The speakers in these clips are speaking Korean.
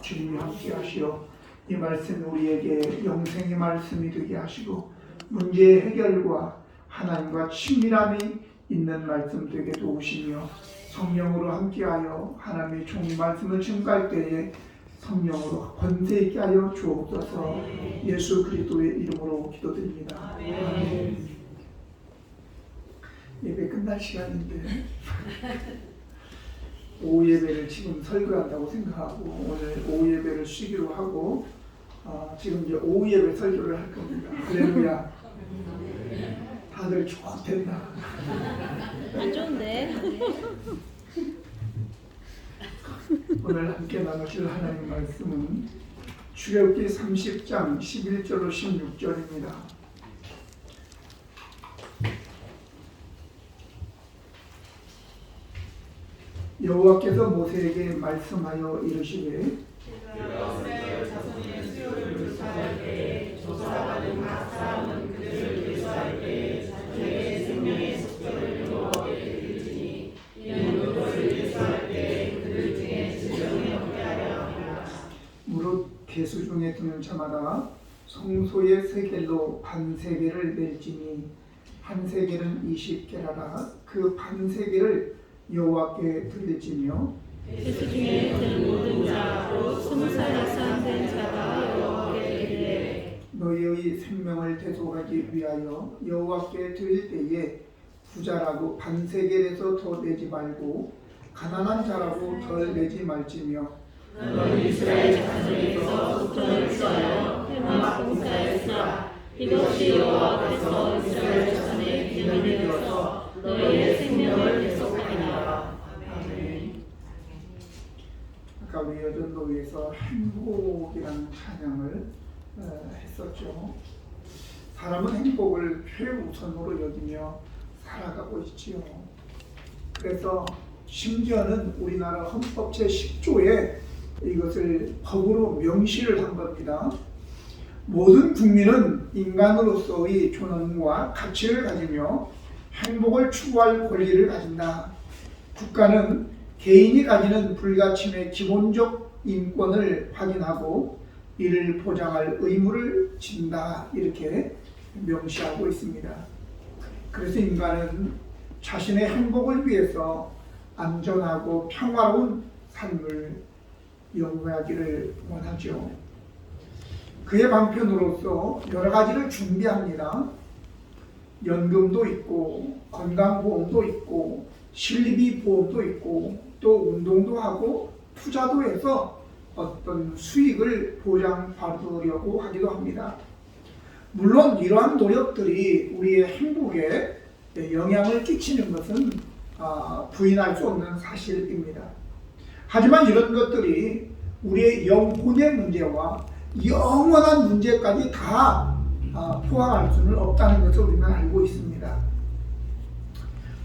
주님이 함께 하시어 이 말씀 우리에게 영생의 말씀이 되게 하시고 문제의 해결과 하나님과 친밀함이 있는 말씀 되게 도우시며 성령으로 함께하여 하나님의 종이 말씀을 증거할 때에 성령으로 권세 있게 하여 주옵소서. 예수 그리스도의 이름으로 기도드립니다. 아멘. 예배 끝날 시간인데 오후 예배를 지금 설교한다고 생각하고 오늘 오후 예배를 쉬기로 하고 지금 이제 오후 예배 설교를 할 겁니다. 할렐루야. 다들 좋겠다. 안 좋은데. 오늘 함께 나누실 하나님 말씀은 출애굽기 30장 11절로 16절입니다. 여호와께서 모세에게 말씀하여 이르시되 조사받은 각 사람은 그들을 계수할 때 자기의 생명의 속죄를 여호와께 드리니 이는 그것을 계수할 때 그들 중에 질병이 없게 하려 함이라. 무릇 계수 중에 드는 자마다 성소의 세겔로 반세겔을 낼지니 한 세겔은 20게라라. 그 반세겔을 여호와께 드릴지며 계수 중에 드는 모든 자로 20살 이상 된 자가 여호와께 드리되 너희의 생명을 대속하기 위하여 여호와께 드릴 때에 부자라고 반세겔에서 더 내지 말고 가난한 자라고 덜 내지 말지며 너는 이스라엘 자손에게서 속전을 취하여 회막 공사에 쓰라. 이것이 여호와께서 이스라엘 자손의 기념이 되어서 너희의 생명을 대속하리라. 아멘. 아까 우리 여전도에서 행복이라는 찬양을 했었죠. 사람은 행복을 최우선으로 여기며 살아가고 있지요. 그래서 심지어는 우리나라 헌법 제10조에 이것을 법으로 명시를 한 겁니다. 모든 국민은 인간으로서의 존엄과 가치를 가지며 행복을 추구할 권리를 가진다. 국가는 개인이 가지는 불가침의 기본적 인권을 확인하고 이를 보장할 의무를 진다. 이렇게 명시하고 있습니다. 그래서 인간은 자신의 행복을 위해서 안전하고 평화로운 삶을 영위하기를 원하죠. 그의 방편으로서 여러 가지를 준비합니다. 연금도 있고 건강보험도 있고 실리비 보험도 있고 또 운동도 하고 투자도 해서 어떤 수익을 보장받으려고 하기도 합니다. 물론 이러한 노력들이 우리의 행복에 영향을 끼치는 것은 부인할 수 없는 사실입니다. 하지만 이런 것들이 우리의 영혼의 문제와 영원한 문제까지 다 포함할 수는 없다는 것을 우리는 알고 있습니다.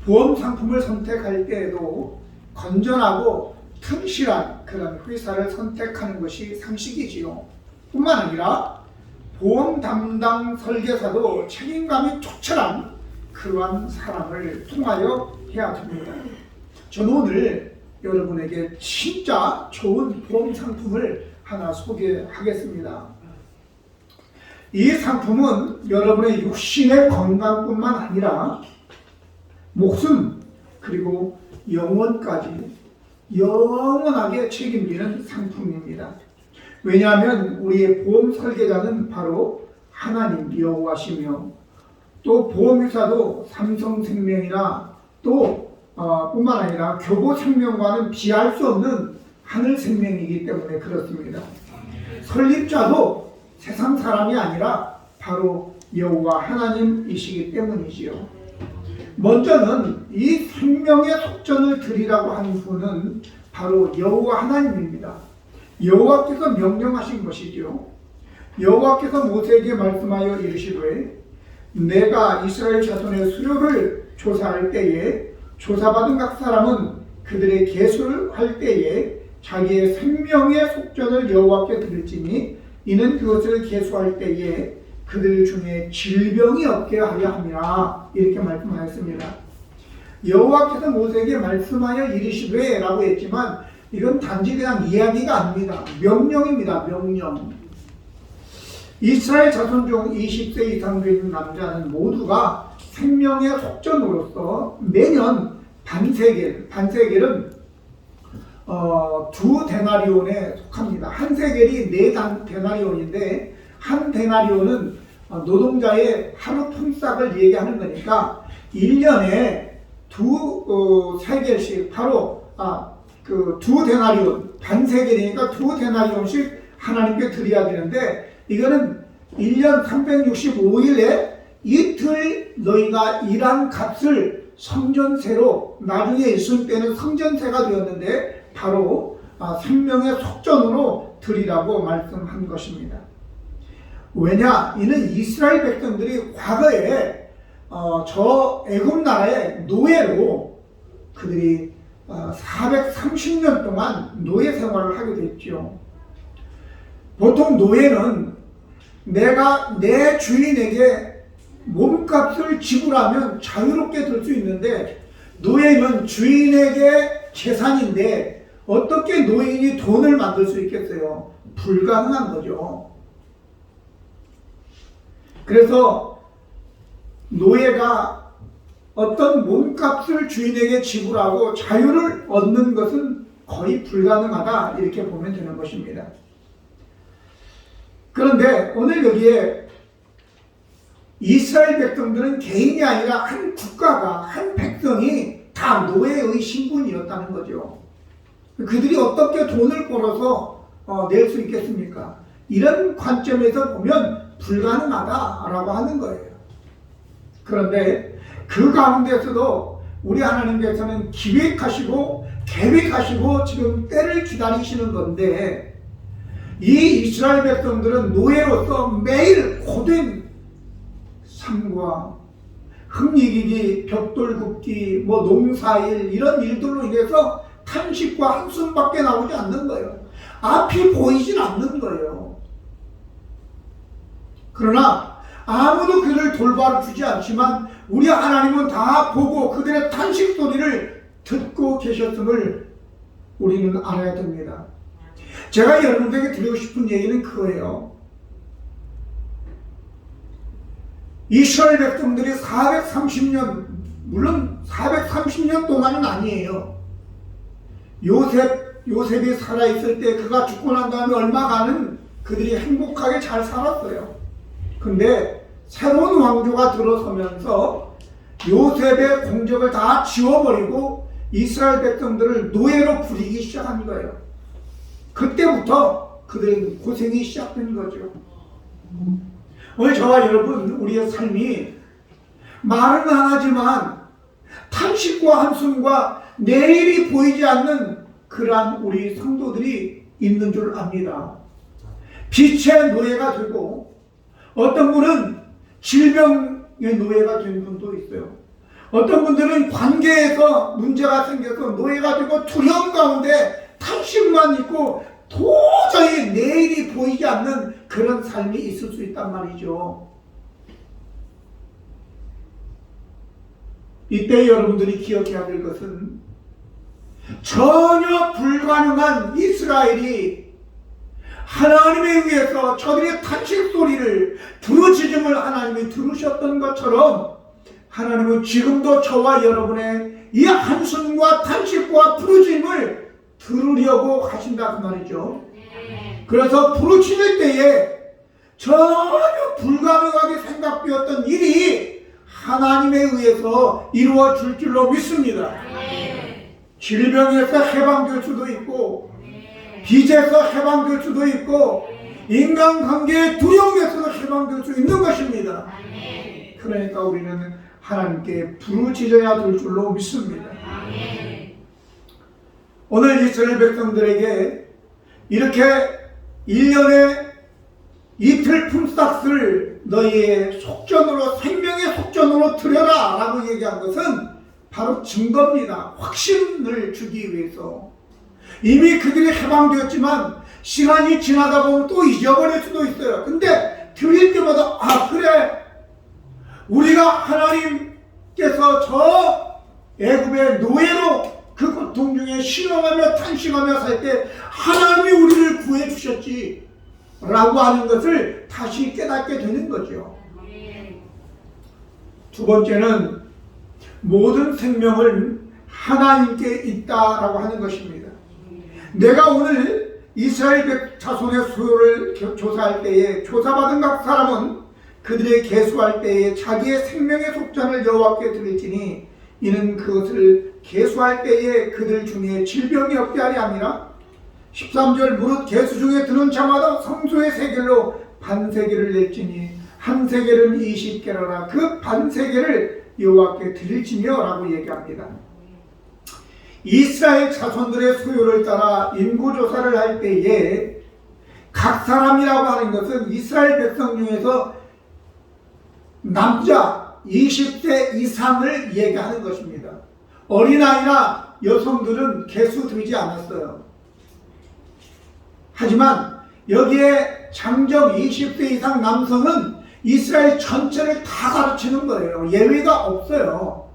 보험 상품을 선택할 때에도 건전하고 튼실한 그런 회사를 선택하는 것이 상식이지요. 뿐만 아니라 보험 담당 설계사도 책임감이 투철한 그러한 사람을 통하여 해야 됩니다. 저는 오늘 여러분에게 진짜 좋은 보험 상품을 하나 소개하겠습니다. 이 상품은 여러분의 육신의 건강뿐만 아니라 목숨 그리고 영혼까지 영원하게 책임지는 상품입니다. 왜냐하면 우리의 보험 설계자는 바로 하나님 여호와시며 또 보험회사도 삼성생명이나 또 뿐만 아니라 교보생명과는 비할 수 없는 하늘생명이기 때문에 그렇습니다. 설립자도 세상 사람이 아니라 바로 여호와 하나님이시기 때문이지요. 먼저는 이 생명의 속전을 드리라고 하는 분은 바로 여호와 하나님입니다. 여호와께서 명령하신 것이죠. 여호와께서 모세에게 말씀하여 이르시되 내가 이스라엘 자손의 수요를 조사할 때에 조사받은 각 사람은 그들의 계수를 할 때에 자기의 생명의 속전을 여호와께 드릴지니 이는 그것을 계수할 때에 그들 중에 질병이 없게 하려 함이라. 이렇게 말씀하였습니다. 여호와께서 모세에게 말씀하여 이르시되 라고 했지만 이건 단지 그냥 이야기가 아닙니다. 명령입니다. 명령. 이스라엘 자손 중 20세 이상 되는 남자는 모두가 생명의 속전으로서 매년 반세겔은 2데나리온에 속합니다. 한 세겔이 4데나리온인데 한 데나리온은 노동자의 하루 품삯을 얘기하는 거니까 1년에 2세겔씩 바로 2데나리온 반세겔이니까 2데나리온씩 하나님께 드려야 되는데 이거는 1년 365일에 이틀 너희가 일한 값을 성전세로 나중에 있을 때는 성전세가 되었는데 바로 생명의 속전으로 드리라고 말씀한 것입니다. 왜냐? 이는 이스라엘 백성들이 과거에 저 애굽 나라의 노예로 그들이 430년 동안 노예 생활을 하게 됐죠. 보통 노예는 내가 내 주인에게 몸값을 지불하면 자유롭게 될 수 있는데 노예는 주인에게 재산인데 어떻게 노인이 돈을 만들 수 있겠어요? 불가능한 거죠. 그래서 노예가 어떤 몸값을 주인에게 지불하고 자유를 얻는 것은 거의 불가능하다 이렇게 보면 되는 것입니다. 그런데 오늘 여기에 이스라엘 백성들은 개인이 아니라 한 국가가 한 백성이 다 노예의 신분이었다는 거죠. 그들이 어떻게 돈을 벌어서 낼 수 있겠습니까? 이런 관점에서 보면 불가능하다라고 하는 거예요. 그런데 그 가운데서도 우리 하나님께서는 기획하시고 계획하시고 지금 때를 기다리시는 건데 이 이스라엘 백성들은 노예로서 매일 고된 삶과 흙이기기, 벽돌 굽기, 농사일 이런 일들로 인해서 탄식과 한숨밖에 나오지 않는 거예요. 앞이 보이질 않는 거예요. 그러나 아무도 그를 돌봐를 주지 않지만 우리 하나님은 다 보고 그들의 탄식 소리를 듣고 계셨음을 우리는 알아야 됩니다. 제가 여러분들에게 드리고 싶은 얘기는 그거예요. 이스라엘 백성들이 430년, 물론 430년 동안은 아니에요. 요셉이 살아있을 때 그가 죽고 난 다음에 얼마간은 그들이 행복하게 잘 살았어요. 근데 새로운 왕조가 들어서면서 요셉의 공적을 다 지워버리고 이스라엘 백성들을 노예로 부리기 시작한 거예요. 그때부터 그들의 고생이 시작된 거죠. 오늘 저와 여러분, 우리의 삶이 말은 안 하지만 탄식과 한숨과 내일이 보이지 않는 그러한 우리 성도들이 있는 줄 압니다. 빛의 노예가 되고 어떤 분은 질병의 노예가 된 분도 있어요. 어떤 분들은 관계에서 문제가 생겨서 노예가 되고 두려움 가운데 탄식만 있고 도저히 내일이 보이지 않는 그런 삶이 있을 수 있단 말이죠. 이때 여러분들이 기억해야 될 것은 전혀 불가능한 이스라엘이 하나님에 의해서 저들의 탄식 소리를 부르짖음을 하나님이 들으셨던 것처럼 하나님은 지금도 저와 여러분의 이 한숨과 탄식과 부르짖음을 들으려고 하신다 그 말이죠. 그래서 부르짖을 때에 전혀 불가능하게 생각되었던 일이 하나님에 의해서 이루어질 줄로 믿습니다. 질병에서 해방될 수도 있고 빚에서 해방될 수도 있고 인간관계의 두려움에서도 해방될 수 있는 것입니다. 그러니까 우리는 하나님께 부르짖어야 될 줄로 믿습니다. 오늘 이스라엘 백성들에게 이렇게 1년에 이틀 품삯을 너희의 속전으로 생명의 속전으로 드려라 라고 얘기한 것은 바로 증거입니다. 확신을 주기 위해서. 이미 그들이 해방되었지만 시간이 지나다 보면 또 잊어버릴 수도 있어요. 근데 드릴 때마다 그래 우리가 하나님께서 저 애굽의 노예로 그 고통 중에 신음하며 탄식하며 살 때 하나님이 우리를 구해 주셨지 라고 하는 것을 다시 깨닫게 되는 거죠. 두 번째는 모든 생명을 하나님께 있다라고 하는 것입니다. 내가 오늘 이스라엘 자손의 수요를 조사할 때에 조사받은 각 사람은 그들의 계수할 때에 자기의 생명의 속전을 여호와께 드릴지니 이는 그것을 계수할 때에 그들 중에 질병이 없게 하려 함이라. 13절 무릇 계수 중에 드는 자마다 성소의 세겔로 반세겔을 낼지니 한 세겔은 20개라라. 그 반세겔을 여호와께 드릴지며 라고 얘기합니다. 이스라엘 자손들의 수요를 따라 인구조사를 할 때에 각 사람이라고 하는 것은 이스라엘 백성 중에서 남자 20세 이상을 얘기하는 것입니다. 어린아이나 여성들은 계수되지 않았어요. 하지만 여기에 장정 20세 이상 남성은 이스라엘 전체를 다 가르치는 거예요. 예외가 없어요.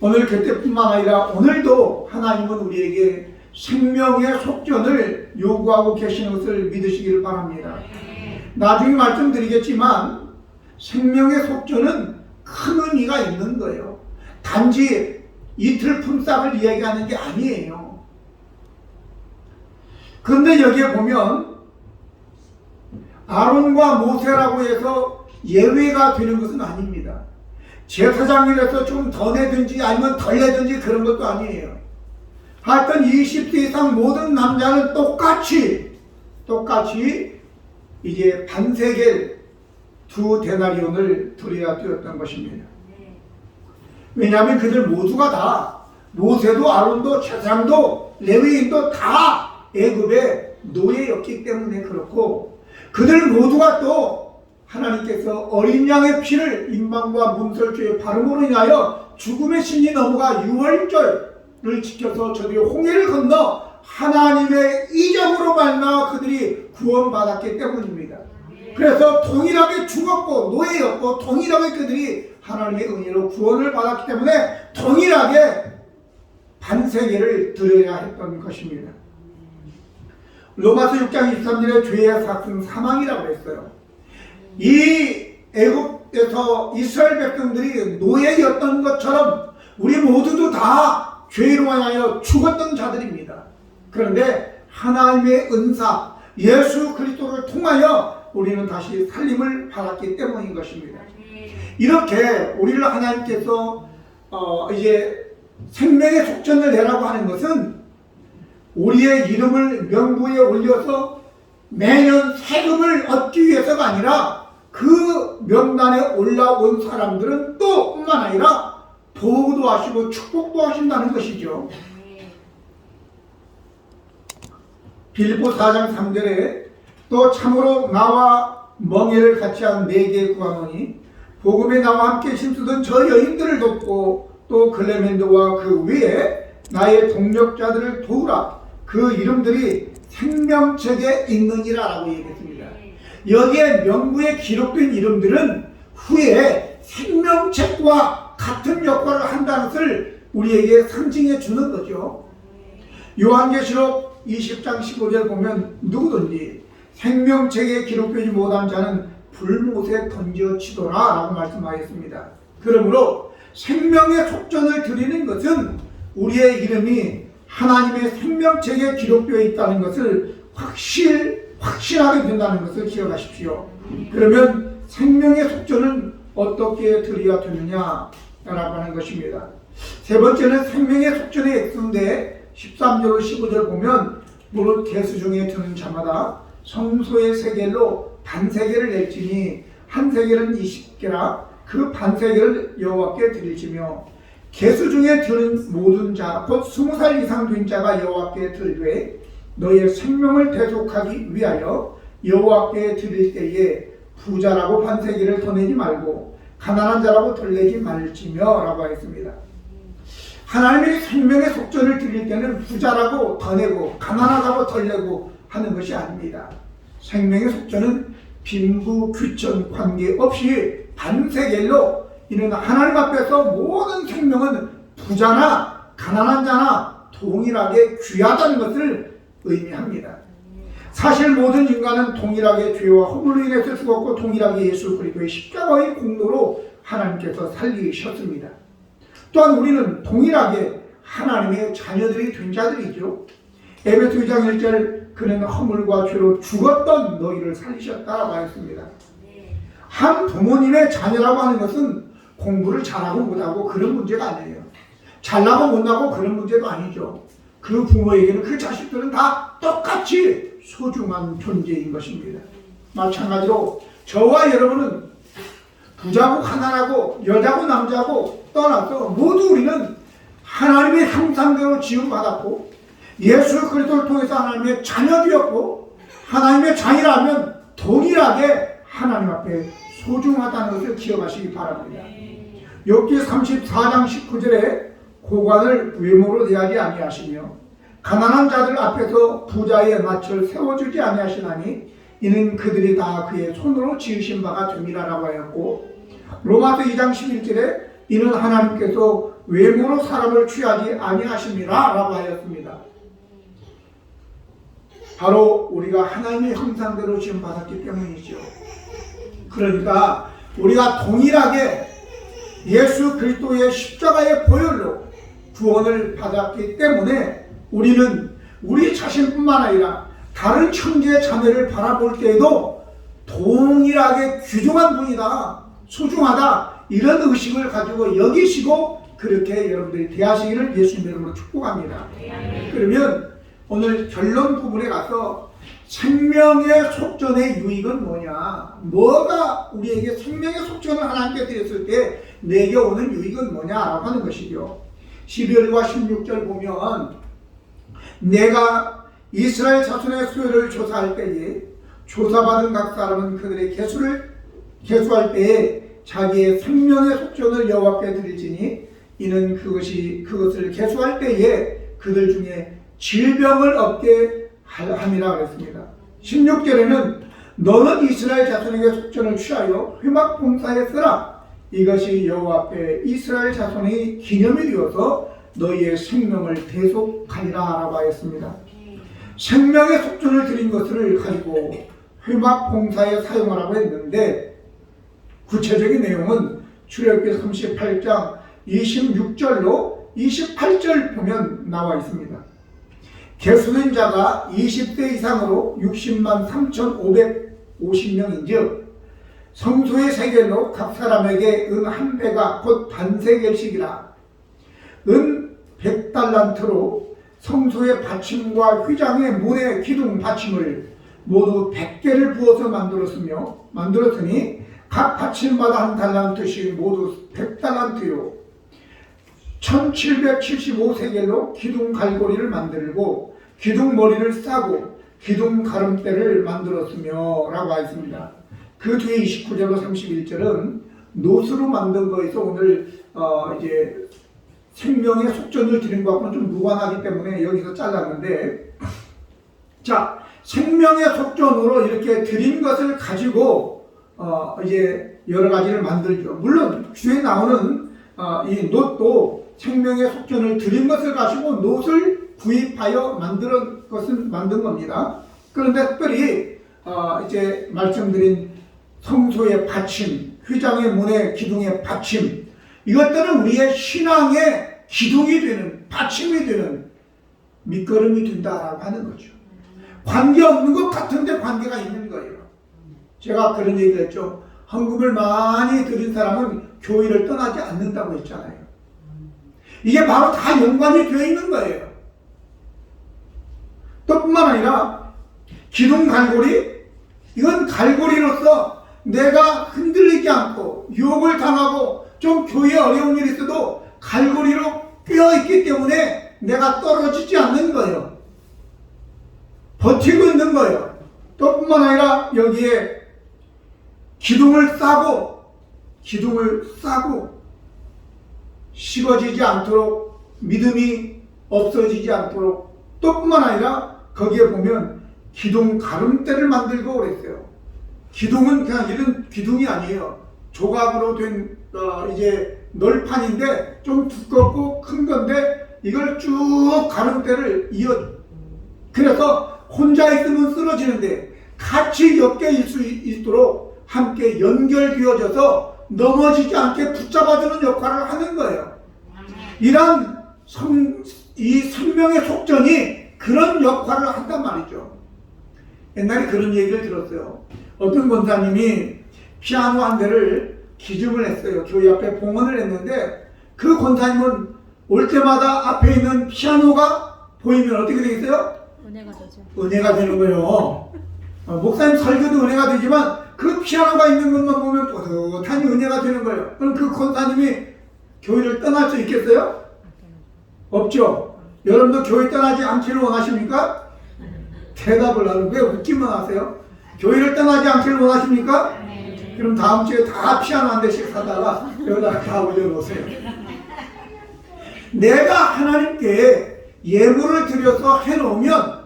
오늘 그때뿐만 아니라 오늘도 하나님은 우리에게 생명의 속전을 요구하고 계시는 것을 믿으시기를 바랍니다. 나중에 말씀드리겠지만 생명의 속전은 큰 의미가 있는 거예요. 단지 이틀 품삯을 이야기하는 게 아니에요. 그런데 여기에 보면 아론과 모세라고 해서 예외가 되는 것은 아닙니다. 제사장이라서 좀 더 내든지 아니면 덜 내든지 그런 것도 아니에요. 하여튼 20세 이상 모든 남자는 똑같이 이제 반세겔 2데나리온을 드려야 되었던 것입니다. 왜냐하면 그들 모두가 다 모세도 아론도 제사장도 레위인도 다 애굽의 노예였기 때문에 그렇고 그들 모두가 또 하나님께서 어린 양의 피를 임방과 문설주의 바름으로 인하여 죽음의 신이 넘어가 유월절을 지켜서 저들이 홍해를 건너 하나님의 이적으로 말미암아 그들이 구원받았기 때문입니다. 그래서 동일하게 죽었고 노예였고 동일하게 그들이 하나님의 은혜로 구원을 받았기 때문에 동일하게 반세겔을 드려야 했던 것입니다. 로마서 6장 23절에 죄의 삭은 사망이라고 했어요. 이 애굽에서 이스라엘 백성들이 노예였던 것처럼 우리 모두도 다 죄로 인하여 죽었던 자들입니다. 그런데 하나님의 은사 예수 그리스도를 통하여 우리는 다시 살림을 받았기 때문인 것입니다. 이렇게 우리를 하나님께서 이제 생명의 속전을 내라고 하는 것은 우리의 이름을 명부에 올려서 매년 세금을 얻기 위해서가 아니라 그 명단에 올라온 사람들은 또 뿐만 아니라 보호도 하시고 축복도 하신다는 것이죠. 빌립보 4장 3절에 또 참으로 나와 멍에를 같이 한 4개의 구하노니 복음에 나와 함께 힘쓰던 저 여인들을 돕고 또 클레멘도와 그 외에 나의 동력자들을 도우라. 그 이름들이 생명책에 있느니라 라고 얘기했습니다. 여기에 명부에 기록된 이름들은 후에 생명책과 같은 역할을 한다는 것을 우리에게 상징해 주는 거죠. 요한계시록 20장 15절 보면 누구든지 생명책에 기록되지 못한 자는 불못에 던져치도라 라고 말씀하였습니다. 그러므로 생명의 속전을 드리는 것은 우리의 이름이 하나님의 생명책에 기록되어 있다는 것을 확신하게 된다는 것을 기억하십시오. 그러면 생명의 속전은 어떻게 드려야 되느냐라고 하는 것입니다. 세 번째는 생명의 속전의 액수인데 13절 15절 보면 무릇 계수 중에 드는 자마다 성소의 세겔로 반세겔을 낼지니 한 세겔은 20개라. 그 반세겔을 여호와께 드릴지며 계수 중에 드는 모든 자 곧 20살 이상 된 자가 여호와께 들되 너의 생명을 대속하기 위하여 여호와께 드릴 때에 부자라고 반세겔을 더 내지 말고 가난한 자라고 덜 내지 말지며 라고 하였습니다. 하나님의 생명의 속전을 드릴 때는 부자라고 더 내고 가난하다고 덜 내고 하는 것이 아닙니다. 생명의 속전은 빈부 귀천 관계없이 반세겔로 이는 하나님 앞에서 모든 생명은 부자나 가난한 자나 동일하게 귀하다는 것을 의미합니다. 사실 모든 인간은 동일하게 죄와 허물로 인해서 죽었고 동일하게 예수 그리스도의 십자가의 공로로 하나님께서 살리셨습니다. 또한 우리는 동일하게 하나님의 자녀들이 된 자들이죠. 에베소 2장 1절 그는 허물과 죄로 죽었던 너희를 살리셨다라고 하였습니다. 한 부모님의 자녀라고 하는 것은 공부를 잘하고 못하고 그런 문제가 아니에요. 잘나고 못나고 그런 문제도 아니죠. 그 부모에게는 그 자식들은 다 똑같이 소중한 존재인 것입니다. 마찬가지로 저와 여러분은 부자고 가난하고 여자고 남자고 떠나서 모두 우리는 하나님의 형상대로 지음받았고 예수 그리스도를 통해서 하나님의 자녀되었고 하나님의 자녀라면 동일하게 하나님 앞에 소중하다는 것을 기억하시기 바랍니다. 욥기 34장 19절에 고관을 외모로 대하지 아니하시며 가난한 자들 앞에서 부자의 낯을 세워주지 아니하시나니 이는 그들이 다 그의 손으로 지으신 바가 됨이라라고 하였고 로마서 2장 11절에 이는 하나님께서 외모로 사람을 취하지 아니하심이라 라고 하였습니다. 바로 우리가 하나님의 형상대로 지금 받았기 때문이죠. 그러니까 우리가 동일하게 예수 그리스도의 십자가의 보혈로 구원을 받았기 때문에 우리는 우리 자신뿐만 아니라 다른 형제의 자매를 바라볼 때에도 동일하게 귀중한 분이다, 소중하다 이런 의식을 가지고 여기시고 그렇게 여러분들이 대하시기를 예수님의 이름으로 축복합니다. 그러면 오늘 결론 부분에 가서 생명의 속전의 유익은 뭐냐, 뭐가 우리에게 생명의 속전을 하나님께 드렸을 때 내게 오는 유익은 뭐냐라고 하는 것이죠. 12절과 16절 보면 내가 이스라엘 자손의 수요를 조사할 때에 조사받은 각 사람은 그들의 개수를 개수할 때에 자기의 생명의 속전을 여호와께 드릴지니 이는 그것을 개수할 때에 그들 중에 질병을 얻게 함이라 그랬습니다. 16절에는 너는 이스라엘 자손에게 속전을 취하여 회막 봉사에 쓰라. 이것이 여호와 앞에 이스라엘 자손의 기념이 되어서 너희의 생명을 대속하리라 라고 하였습니다. 생명의 속전을 드린 것을 가지고 회막 봉사에 사용하라고 했는데 구체적인 내용은 출애굽기 38장 26절로 28절 보면 나와 있습니다. 개수된 자가 20세 이상으로 60만 3,550명인즉 성소의 세겔로 각 사람에게 은 한 배가 곧 반세겔씩이라. 은 100달란트로 성소의 받침과 휘장의 문의 기둥 받침을 모두 100개를 부어서 만들었으니 각 받침마다 한 달란트씩 모두 100달란트요 1775세겔로 기둥 갈고리를 만들고 기둥 머리를 싸고 기둥 가름대를 만들었으며 라고 하였습니다. 그 뒤에 29절로 31절은 노수로 만든 거에서 오늘 이제 생명의 속전을 드린 것과는 좀 무관하기 때문에 여기서 잘랐는데, 자, 생명의 속전으로 이렇게 드린 것을 가지고 이제 여러 가지를 만들죠. 물론 뒤에 나오는 이 놋도 생명의 속전을 드린 것을 가지고 놋을 구입하여 만든 겁니다. 그런데 특별히 이제 말씀드린 성소의 받침, 휘장의 문의 기둥의 받침, 이것들은 우리의 신앙의 기둥이 되는, 받침이 되는 밑거름이 된다라고 하는 거죠. 관계없는 것 같은데 관계가 있는 거예요. 제가 그런 얘기를 했죠. 헌금을 많이 드린 사람은 교회를 떠나지 않는다고 했잖아요. 이게 바로 다 연관이 되어 있는 거예요. 또 뿐만 아니라 기둥 갈고리, 이건 갈고리로서 내가 흔들리지 않고 유혹을 당하고 좀 교회에 어려운 일이 있어도 갈고리로 꿰어있기 때문에 내가 떨어지지 않는 거예요. 버티고 있는 거예요. 또 뿐만 아니라 여기에 기둥을 싸고 식어지지 않도록, 믿음이 없어지지 않도록, 또 뿐만 아니라 거기에 보면 기둥 가름대를 만들고 그랬어요. 기둥은 그냥 이런 기둥이 아니에요. 조각으로 된 이제 널판인데 좀 두껍고 큰 건데 이걸 쭉 가름대를 그래서 혼자 있으면 쓰러지는데 같이 엮여 있도록 함께 연결되어져서 넘어지지 않게 붙잡아주는 역할을 하는 거예요. 이런 이 생명의 속전이 그런 역할을 한단 말이죠. 옛날에 그런 얘기를 들었어요. 어떤 권사님이 피아노 한 대를 기증을 했어요. 교회 앞에 봉헌을 했는데 그 권사님은 올 때마다 앞에 있는 피아노가 보이면 어떻게 되겠어요? 은혜가 되죠. 은혜가 되는 거예요. 목사님 설교도 은혜가 되지만 그 피아노가 있는 것만 보면 뿌듯하니 은혜가 되는 거예요. 그럼 그 권사님이 교회를 떠날 수 있겠어요? 없죠. 여러분도 교회 떠나지 않기를 원하십니까? 대답을 하고 왜 웃기만 하세요? 교회를 떠나지 않기를 원하십니까? 그럼 다음 주에 다 피아노 한 대씩 사다가 여기다가 다 올려놓으세요. 내가 하나님께 예물을 드려서 해놓으면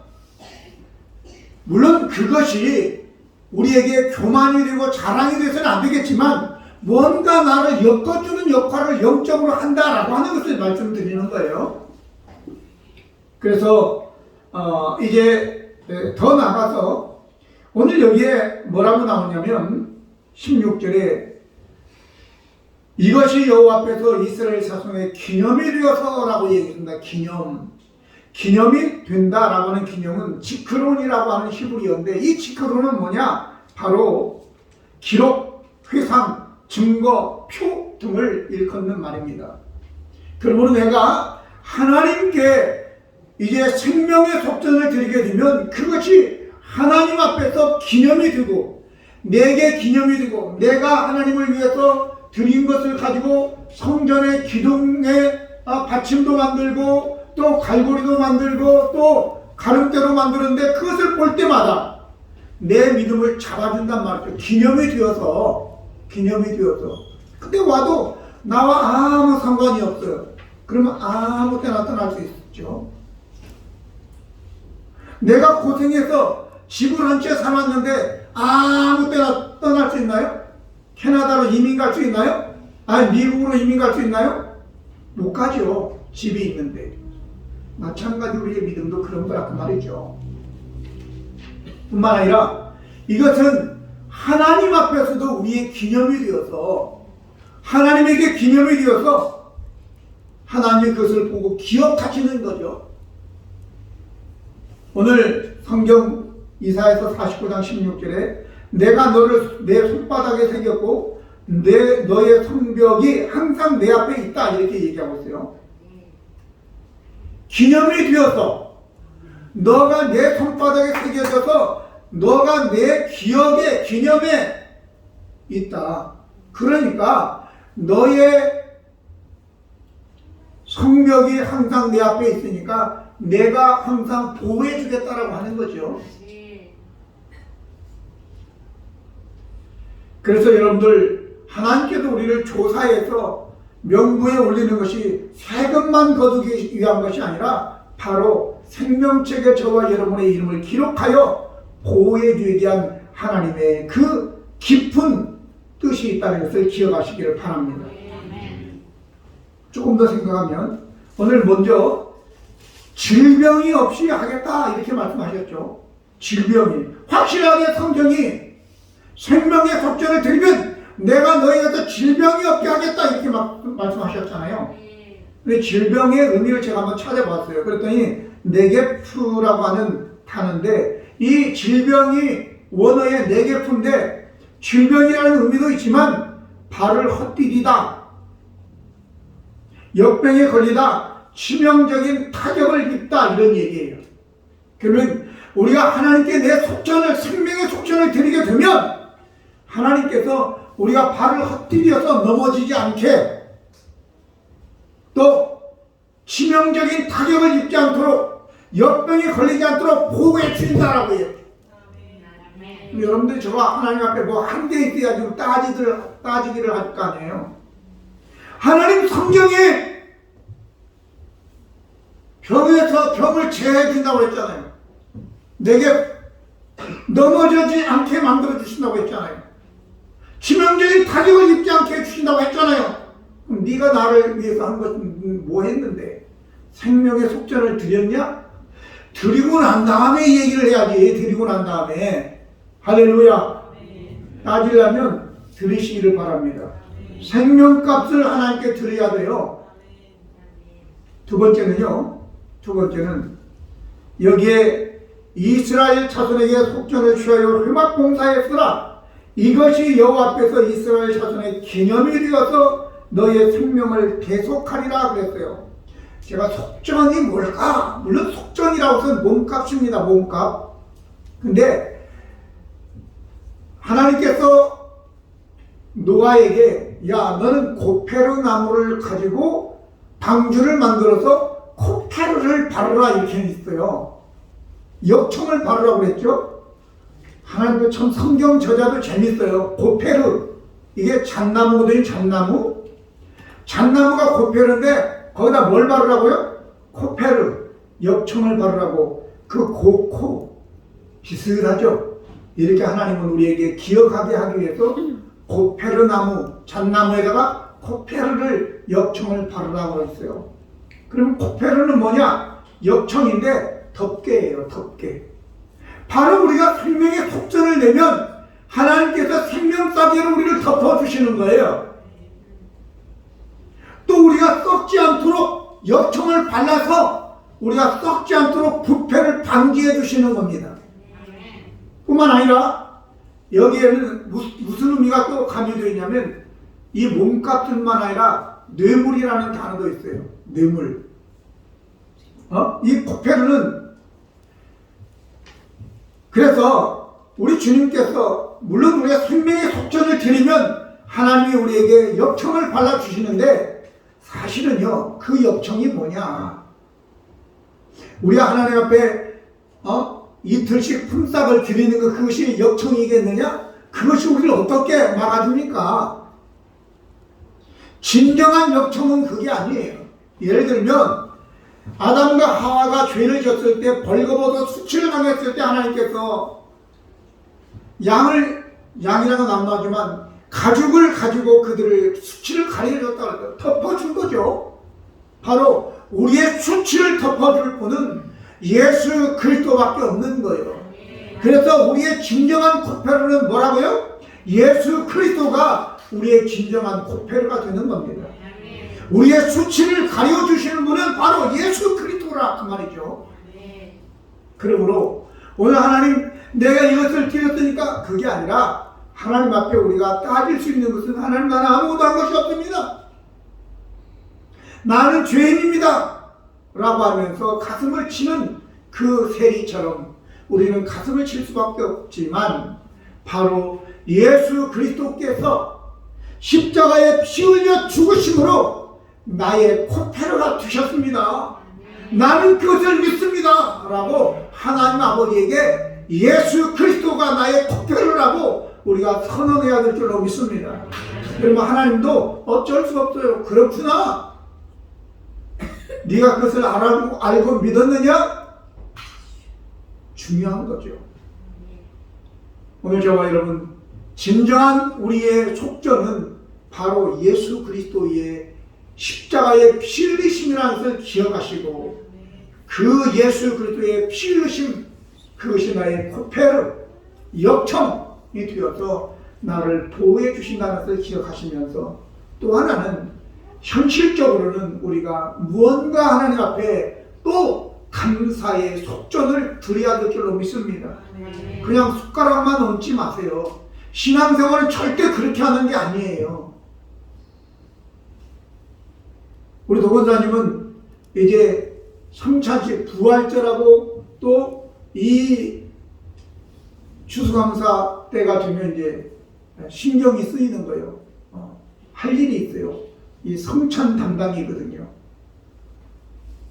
물론 그것이 우리에게 교만이 되고 자랑이 돼서는 안 되겠지만 뭔가 나를 엮어주는 역할을 영적으로 한다라고 하는 것을 말씀드리는 거예요. 그래서 이제 더 나가서 오늘 여기에 뭐라고 나오냐면 16절에 이것이 여호와 앞에서 이스라엘 자손의 기념이 되어서라고 얘기합니다. 기념이 된다라고 하는 기념은 지크론이라고 하는 히브리어인데 이 지크론은 뭐냐? 바로 기록, 회상, 증거, 표 등을 일컫는 말입니다. 그러므로 내가 하나님께 이제 생명의 속전을 드리게 되면 그것이 하나님 앞에서 기념이 되고 내게 기념이 되고 내가 하나님을 위해서 드린 것을 가지고 성전의 기둥에 받침도 만들고 또 갈고리도 만들고 또 가름대로 만드는데 그것을 볼 때마다 내 믿음을 잡아준단 말이죠. 기념이 되어서 근데 와도 나와 아무 상관이 없어요. 그러면 아무 때나 떠날 수 있죠. 내가 고생해서 집을 한 채 사놨는데 아무 때나 떠날 수 있나요? 캐나다로 이민 갈 수 있나요? 아니 미국으로 이민 갈 수 있나요? 못 가죠. 집이 있는데. 마찬가지로 우리의 믿음도 그런 거라고 말이죠. 뿐만 아니라 이것은 하나님 앞에서도 우리의 기념이 되어서 하나님에게 기념이 되어서 하나님이 그것을 보고 기억하시는 거죠. 오늘 성경 이사야서 49장 16절에 내가 너를 내 손바닥에 새겼고 너의 성벽이 항상 내 앞에 있다 이렇게 얘기하고 있어요. 기념이 되어서 너가 내 손바닥에 새겨져서 너가 내 기억에 기념에 있다. 그러니까 너의 성벽이 항상 내 앞에 있으니까 내가 항상 보호해 주겠다라고 하는 거죠. 그래서 여러분들 하나님께서 우리를 조사해서 명부에 올리는 것이 세금만 거두기 위한 것이 아니라 바로 생명책에 저와 여러분의 이름을 기록하여 보호해 주기 위한 하나님의 그 깊은 뜻이 있다는 것을 기억하시기를 바랍니다. 조금 더 생각하면 오늘 먼저 질병이 없이 하겠다 이렇게 말씀하셨죠. 질병이 확실하게 성경이 생명의 속전을 드리면 내가 너희한테 질병이 없게 하겠다 이렇게 말씀하셨잖아요. 근데 질병의 의미를 제가 한번 찾아봤어요. 그랬더니 네게프라고 하는 단어인데 이 질병이 원어의 네게프인데 질병이라는 의미도 있지만 발을 헛디디다, 역병에 걸리다, 치명적인 타격을 입다 이런 얘기예요. 그러면 우리가 하나님께 내 속전을 생명의 속전을 드리게 되면 하나님께서 우리가 발을 헛디뎌서 넘어지지 않게 또 치명적인 타격을 입지 않도록 역병에 걸리지 않도록 보호해 주신다라고 해요. 여러분들 저와 하나님 앞에 뭐 한 개 있어야지 따지기를 할 거 아니에요. 하나님 성경에 병에서 병을 제해 준다고 했잖아요. 내게 넘어지지 않게 만들어 주신다고 했잖아요. 치명적인 타격을 입지 않게 해주신다고 했잖아요. 그럼 네가 나를 위해서 한 것은 뭐 했는데? 생명의 속전을 드렸냐? 드리고 난 다음에 얘기를 해야지. 드리고 난 다음에. 할렐루야. 따지려면 드리시기를 바랍니다. 생명값을 하나님께 드려야 돼요. 두 번째는 여기에 이스라엘 자손에게 속전을 취하여 회막 봉사에 쓰라. 이것이 여호와 앞에서 이스라엘 자손의 기념이 되어서 너의 생명을 계속하리라 그랬어요. 제가 속전이 뭘까? 물론 속전이라고 해서 몸값입니다. 몸값. 근데 하나님께서 노아에게 야 너는 고페르 나무를 가지고 방주를 만들어서 코페르를 바르라 이렇게 했어요. 역청을 바르라고 그랬죠. 하나님도 참 성경 저자도 재밌어요. 고페르 이게 잣나무거든요. 잣나무가 고페르인데 거기다 뭘 바르라고요? 코페르 역청을 바르라고. 그 코 비슷하죠. 이렇게 하나님은 우리에게 기억하게 하기 위해서 고페르 나무 잣나무에다가 코페르를 역청을 바르라고 했어요. 그럼 코페르는 뭐냐? 역청인데 덮개예요. 덮개. 바로 우리가 생명의 속전을 내면 하나님께서 생명싸개로 우리를 덮어주시는 거예요. 또 우리가 썩지 않도록 역청을 발라서 우리가 썩지 않도록 부패를 방지해 주시는 겁니다. 뿐만 아니라 여기에는 무슨 의미가 또 가미되어 있냐면 이 몸값뿐만 아니라 뇌물이라는 단어도 있어요. 뇌물. 이 코페르는 그래서 우리 주님께서 물론 우리가 생명의 속전을 드리면 하나님이 우리에게 역청을 발라주시는데 사실은요 그 역청이 뭐냐? 우리가 하나님 앞에 이틀씩 품삯을 드리는 것 그것이 역청이겠느냐? 그것이 우리를 어떻게 막아줍니까? 진정한 역청은 그게 아니에요. 예를 들면 아담과 하와가 죄를 졌을 때 벌거벗어 수치를 당했을 때 하나님께서 양이라는 건 안 나오지만 가죽을 가지고 그들을 수치를 가려줬다 덮어준 거죠. 바로 우리의 수치를 덮어줄 분은 예수 그리스도밖에 없는 거예요. 그래서 우리의 진정한 코페르는 뭐라고요? 예수 그리스도가 우리의 진정한 코페르가 되는 겁니다. 우리의 수치를 가려주시는 분은 바로 예수 그리스도라 그 말이죠. 그러므로 오늘 하나님 내가 이것을 드렸으니까 그게 아니라 하나님 앞에 우리가 따질 수 있는 것은 하나님 나는 아무것도 한 것이 없습니다. 나는 죄인입니다. 라고 하면서 가슴을 치는 그 세리처럼 우리는 가슴을 칠 수밖에 없지만 바로 예수 그리스도께서 십자가에 피 흘려 죽으심으로 나의 코페르가 되셨습니다. 나는 그것을 믿습니다. 라고 하나님 아버지에게 예수 그리스도가 나의 코페르라고 우리가 선언해야 될 줄로 믿습니다. 그러면 하나님도 어쩔 수 없어요. 그렇구나. 네가 그것을 알고 믿었느냐? 중요한 거죠. 오늘 저와 여러분 진정한 우리의 속전은 바로 예수 그리스도의 십자가의 피 흘리심이라는 것을 기억하시고 그 예수 그리스도의 피 흘리심 그것이 나의 코페르 역청이 되어서 나를 보호해 주신다는 것을 기억하시면서 또 하나는 현실적으로는 우리가 무언가 하나님 앞에 또 감사의 속전을 드려야 될 줄로 믿습니다. 그냥 숟가락만 얹지 마세요. 신앙생활은 절대 그렇게 하는 게 아니에요. 우리 도건사님은 이제 성찬식 부활절하고 또 이 추수감사 때가 되면 이제 신경이 쓰이는 거예요. 할 일이 있어요. 이 성찬 담당이거든요.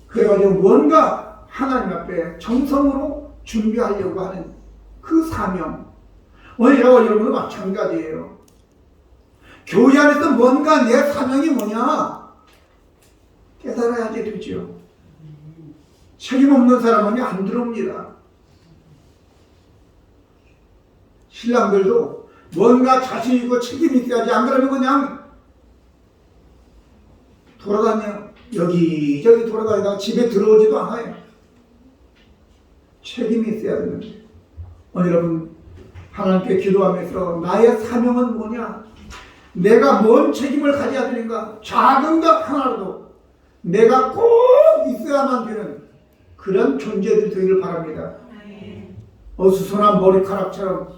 그래가지고 뭔가 하나님 앞에 정성으로 준비하려고 하는 그 사명. 오늘 저와 여러분도 마찬가지예요. 교회 안에서 뭔가 내 사명이 뭐냐 깨달아야지 되죠. 책임 없는 사람은 안 들어옵니다. 신랑들도 뭔가 자신 있고 책임이 있어야지. 안 그러면 그냥 돌아다녀. 여기저기 돌아다니다가 집에 들어오지도 않아요. 책임이 있어야 되는데. 여러분, 하나님께 기도하면서 나의 사명은 뭐냐? 내가 뭔 책임을 가져야 되는가? 작은 것 하나라도 내가 꼭 있어야만 되는 그런 존재들이 되기를 바랍니다. 어수선한 머리카락처럼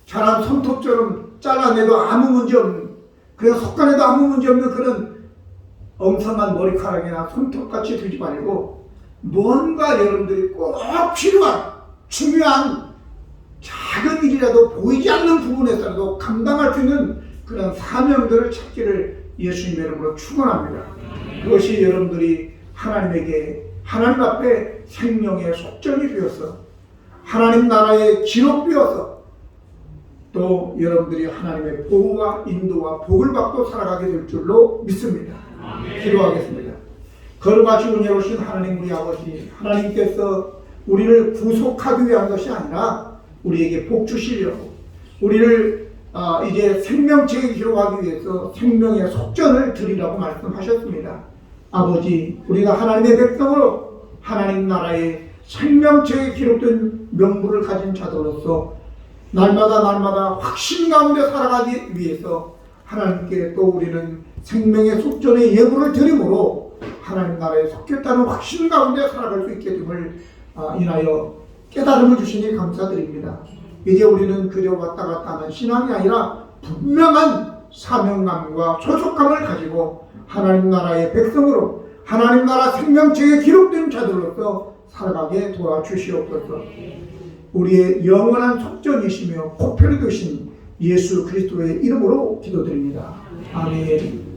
자란 손톱처럼 잘라내도 아무 문제 없는, 그냥 솎아내도 아무 문제 없는 그런 엉성한 머리카락이나 손톱같이 되지 말고 뭔가 여러분들이 꼭 필요한 중요한 작은 일이라도 보이지 않는 부분에서라도 감당할 수 있는 그런 사명들을 찾기를 예수님의 이름으로 축원합니다. 그것이 여러분들이 하나님에게, 하나님 앞에 생명의 속전이 되어서 하나님 나라의 기록 되어서 또 여러분들이 하나님의 보호와 인도와 복을 받고 살아가게 될 줄로 믿습니다. 기도하겠습니다. 거룩하시고 은혜로우신 하나님 우리 아버지, 하나님께서 우리를 구속하기 위한 것이 아니라 우리에게 복 주시려고 우리를 이제 생명체에 기록하기 위해서 생명의 속전을 드리라고 말씀하셨습니다. 아버지, 우리가 하나님의 백성으로 하나님 나라의 생명체에 기록된 명부를 가진 자들로서 날마다 확신 가운데 살아가기 위해서 하나님께 또 우리는 생명의 속전의 예물을 드림으로 하나님 나라에 속했다는 확신 가운데 살아갈 수 있게 됨을 인하여 깨달음을 주시니 감사드립니다. 이제 우리는 그저 왔다 갔다 하는 신앙이 아니라 분명한 사명감과 소속감을 가지고 하나님 나라의 백성으로 하나님 나라 생명체에 기록된 자들로서 살아가게 도와주시옵소서. 우리의 영원한 속전이시며 보편이 되신 예수 그리스도의 이름으로 기도드립니다. 아멘.